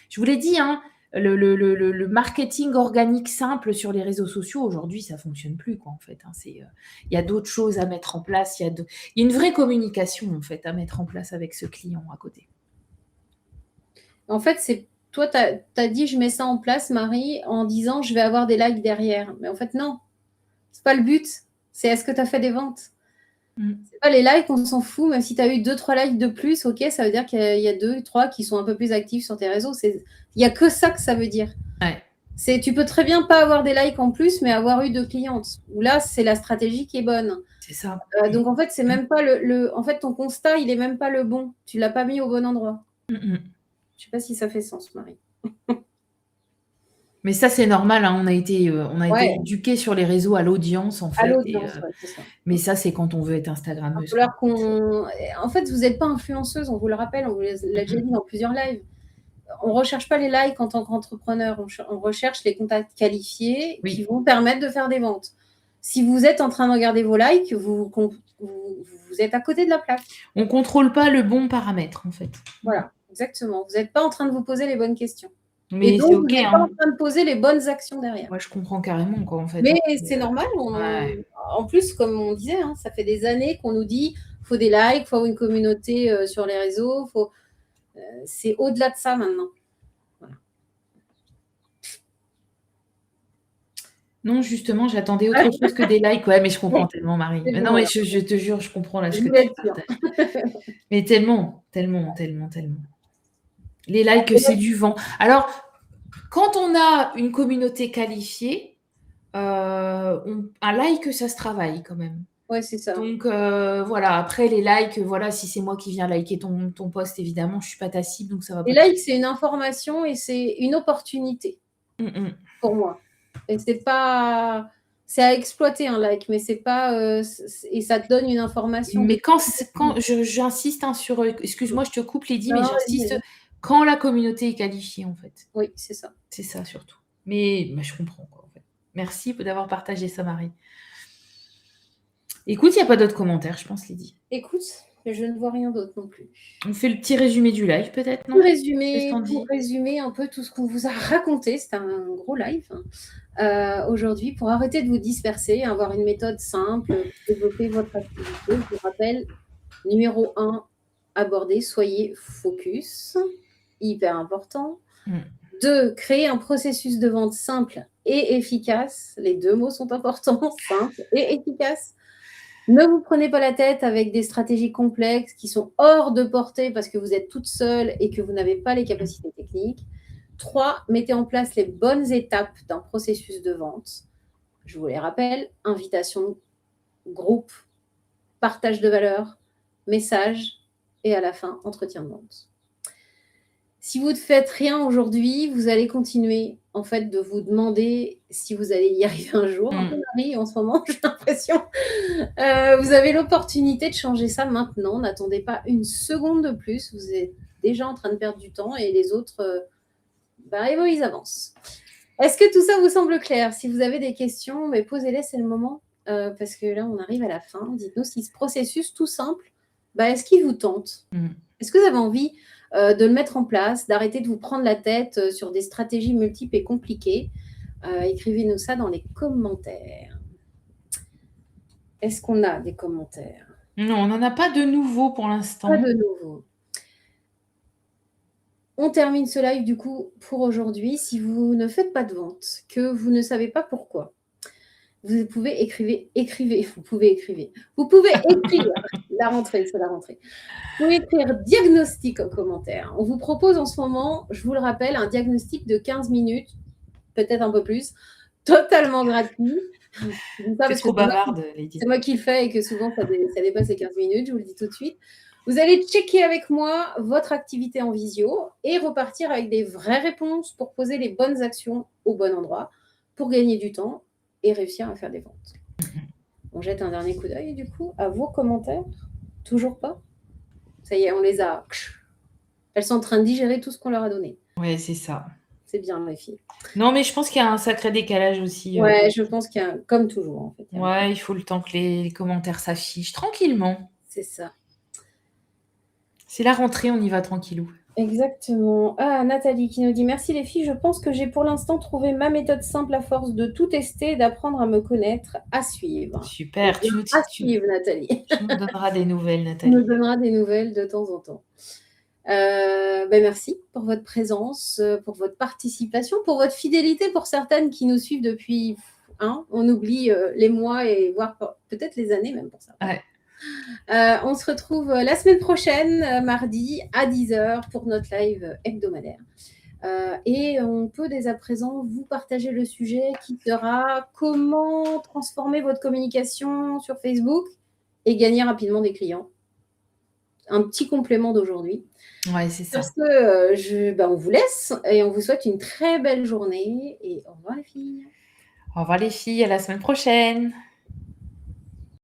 Je vous l'ai dit, hein, le marketing organique simple sur les réseaux sociaux aujourd'hui, ça fonctionne plus quoi en fait. Hein. Il y a d'autres choses à mettre en place, il y a une vraie communication en fait à mettre en place avec ce client à côté. En fait, c'est toi, tu as dit je mets ça en place, Marie, en disant je vais avoir des likes derrière. Mais en fait, non, c'est pas le but. C'est est-ce que tu as fait des ventes? C'est pas les likes, on s'en fout. Même si tu as eu 2-3 likes de plus, ok, ça veut dire qu'il y a 2-3 qui sont un peu plus actifs sur tes réseaux. Il n'y a que ça que ça veut dire. Ouais. Tu peux très bien pas avoir des likes en plus, mais avoir eu 2 clientes. Où là, c'est la stratégie qui est bonne. C'est ça. Donc en fait, c'est même pas en fait, ton constat, il est même pas le bon. Tu l'as pas mis au bon endroit. Je sais pas si ça fait sens, Marie. Mais ça, c'est normal, hein, on a été Ouais. éduqués sur les réseaux à l'audience, en À fait, l'audience, ouais, c'est ça. mais ça, c'est quand on veut être Il va instagrammeuse, quoi. falloir en fait, vous n'êtes pas influenceuse, on vous le rappelle, on vous l'a déjà dit dans plusieurs lives. On ne recherche pas les likes en tant qu'entrepreneur, on recherche les contacts qualifiés qui Oui. vont permettre de faire des ventes. Si vous êtes en train de regarder vos likes, vous êtes à côté de la plaque. On contrôle pas le bon paramètre, en fait. Voilà, exactement. Vous n'êtes pas en train de vous poser les bonnes questions. Et Mais c'est donc, vous OK, n'êtes pas en hein. train de poser les bonnes actions derrière. Moi, je comprends carrément, quoi, en fait, Mais hein, c'est normal. ouais. En plus, comme on disait, hein, ça fait des années qu'on nous dit faut des likes, faut une communauté sur les réseaux. C'est au-delà de ça maintenant. Voilà. Non, justement, j'attendais autre chose que des likes. Ouais, mais je comprends tellement, Marie. C'est Mais bon, non, mais alors. je te jure, je comprends là ce Je que voulais tu être sûre. partages. Mais tellement, tellement, tellement, tellement. Les likes, c'est du vent. Alors, quand on a une communauté qualifiée, un like, ça se travaille quand même. Ouais, c'est ça. Donc voilà, après les likes, voilà, si c'est moi qui viens liker ton post, évidemment, je suis pas ta cible, donc ça va pas. Les likes, c'est une information et c'est une opportunité pour moi. Et c'est à exploiter un like, mais c'est pas et ça te donne une information. Mais quand j'insiste hein, sur, excuse-moi, je te coupe Lydie, mais Non, j'insiste quand la communauté est qualifiée en fait. oui, c'est ça. C'est ça surtout. Mais je comprends quoi en fait. Merci d'avoir partagé ça, Marie. Écoute, il n'y a pas d'autres commentaires, je pense, Lydie. Écoute, je ne vois rien d'autre non plus. On fait le petit résumé du live peut-être, non? Pour Qu'est-ce résumer un peu tout ce qu'on vous a raconté, c'est un gros live aujourd'hui, pour arrêter de vous disperser, avoir une méthode simple, développer votre activité. Je vous rappelle, numéro 1, aborder, soyez focus, hyper important. 2, créer un processus de vente simple et efficace. Les 2 mots sont importants, simple et efficace. Ne vous prenez pas la tête avec des stratégies complexes qui sont hors de portée parce que vous êtes toute seule et que vous n'avez pas les capacités techniques. 3, mettez en place les bonnes étapes d'un processus de vente. Je vous les rappelle, invitation, groupe, partage de valeur, message et à la fin, entretien de vente. Si vous ne faites rien aujourd'hui, vous allez continuer en fait de vous demander si vous allez y arriver un jour. Un peu Marie en ce moment, j'ai l'impression. Vous avez l'opportunité de changer ça maintenant. N'attendez pas une seconde de plus. Vous êtes déjà en train de perdre du temps et les autres, ils avancent. Est-ce que tout ça vous semble clair? Si vous avez des questions, mais posez-les, c'est le moment. Parce que là, on arrive à la fin. Dites-nous si ce processus tout simple, est-ce qu'il vous tente? Est-ce que vous avez envie de le mettre en place, d'arrêter de vous prendre la tête sur des stratégies multiples et compliquées? Écrivez-nous ça dans les commentaires. Est-ce qu'on a des commentaires? Non, on n'en a pas de nouveau pour l'instant. Pas de nouveau. On termine ce live du coup pour aujourd'hui. Si vous ne faites pas de vente, que vous ne savez pas pourquoi, vous pouvez écrire. Vous pouvez écrire. La rentrée, c'est la rentrée. Vous pouvez écrire diagnostic en commentaire. On vous propose en ce moment, je vous le rappelle, un diagnostic de 15 minutes, peut-être un peu plus, totalement gratuit. C'est trop bavarde, Lady. C'est moi qui le fais et que souvent ça dépasse les 15 minutes, je vous le dis tout de suite. Vous allez checker avec moi votre activité en visio et repartir avec des vraies réponses pour poser les bonnes actions au bon endroit, pour gagner du temps et réussir à faire des ventes. On jette un dernier coup d'œil du coup à vos commentaires. Toujours pas? Ça y est, on les a. Elles sont en train de digérer tout ce qu'on leur a donné. Ouais, c'est ça. C'est bien, les filles. Non, mais je pense qu'il y a un sacré décalage aussi. Ouais, je pense qu'il y a, comme toujours, en fait. Ouais, il faut le temps que les commentaires s'affichent tranquillement. C'est ça. C'est la rentrée, on y va tranquillou. Exactement. Ah, Nathalie qui nous dit « Merci les filles, je pense que j'ai pour l'instant trouvé ma méthode simple à force de tout tester et d'apprendre à me connaître, à suivre. » Super. À suivre, Nathalie. Tu nous donneras des nouvelles, Tu Nathalie. nous donneras des nouvelles de temps en temps. Merci pour votre présence, pour votre participation, pour votre fidélité, pour certaines qui nous suivent depuis, on oublie les mois et voire peut-être les années même pour ça. Ouais. On se retrouve la semaine prochaine, mardi à 10h pour notre live hebdomadaire. Et on peut dès à présent vous partager le sujet qui sera comment transformer votre communication sur Facebook et gagner rapidement des clients. Un petit complément d'aujourd'hui. Ouais, c'est ça. Parce que on vous laisse et on vous souhaite une très belle journée et au revoir les filles. Au revoir les filles, à la semaine prochaine.